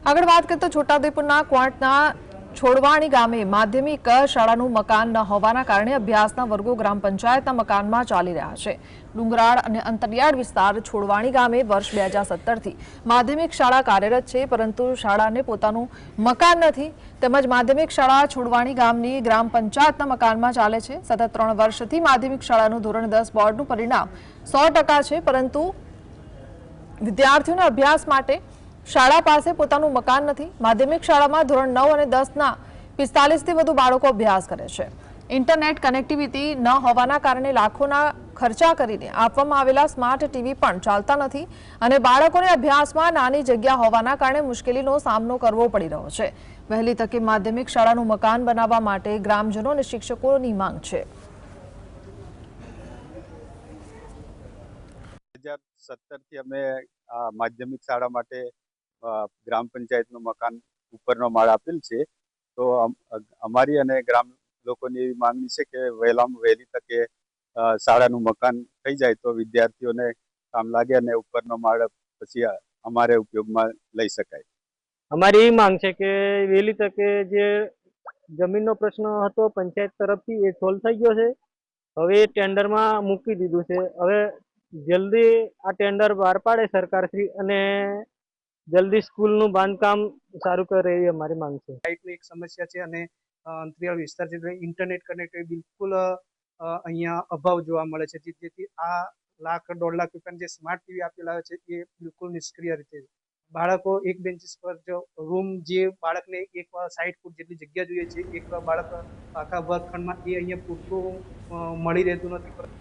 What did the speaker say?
આગળ વાત કરીએ તો છોટાઉદેપુરના ક્વાંટના છોડવાણી ગામે માધ્યમિક શાળાનું મકાન ન હોવાના કારણે અભ્યાસના વર્ગો ગ્રામ પંચાયતના મકાનમાં ચાલી રહ્યા છે। ડુંગરાળ અને અંતરિયાળ વિસ્તાર છોડવાણી ગામે વર્ષ 2017થી માધ્યમિક શાળા કાર્યરત છે, પરંતુ શાળાને પોતાનું મકાન નથી, તેમજ માધ્યમિક શાળા છોડવાણી ગામની ગ્રામ પંચાયતના મકાનમાં ચાલે છે। સતત 3 વર્ષથી માધ્યમિક શાળાનું ધોરણ 10 બોર્ડનું પરિણામ 100% છે, પરંતુ વિદ્યાર્થીઓના અભ્યાસ માટે શાળા પાસે પોતાનું મકાન નથી। માધ્યમિક શાળામાં ધોરણ 9 અને 10ના 45થી વધુ બાળકો અભ્યાસ કરે છે। ઇન્ટરનેટ કનેક્ટિવિટી ન હોવાના કારણે લાખોના ખર્ચા કરીને આપવામાં આવેલા સ્માર્ટ ટીવી પણ ચાલતા નથી અને બાળકોને અભ્યાસમાં નાની જગ્યા હોવાના કારણે મુશ્કેલીનો સામનો કરવો પડી રહ્યો છે। વહેલી તકે માધ્યમિક શાળાનું મકાન બનાવવા માટે ગ્રામજનો અને શિક્ષકોની માંગ છે। 2017થી અમે માધ્યમિક શાળા માટે ગ્રામ પંચાયતનું મકાન ઉપરનો માળ આપેલ છે। તો અમારી અને ગ્રામ લોકોની એવી માંગણી છે કે વહેલામાં વહેલી તકે શાળાનું મકાન થઈ જાય તો વિદ્યાર્થીઓને કામ લાગે અને ઉપરનો માળ પછી અમારે ઉપયોગમાં લઈ શકાય। અમારી એ માંગ છે કે વહેલી તકે જે જમીનનો પ્રશ્ન હતો પંચાયત તરફથી એ સોલ્વ થઈ ગયો છે। હવે ટેન્ડરમાં મૂકી દીધું છે। હવે જલ્દી આ ટેન્ડર બહાર પાડે સરકારશ્રી અને જલ્દી સ્કૂલનું બાંધકામ સારું કરે એવી અમારી માંગ છે। લાઇટની એક સમસ્યા છે અને અંતરિયાળ વિસ્તાર છે, ઇન્ટરનેટ કનેક્ટિવિટી બિલકુલ અહીંયા અભાવ જોવા મળે છે, જેથી આ $1.5 લાખ રૂપિયાની જે સ્માર્ટ ટીવી આપેલા આવે છે એ બિલકુલ નિષ્ક્રિય રીતે બાળકો એક બેન્ચીસ પર જો રૂમ જે બાળકને એક 60 ફૂટ જેટલી જગ્યા જોઈએ છે, એક બાળક આખા વર્ગખંડમાં એ અહીંયા પૂરતું મળી રહેતું નથી।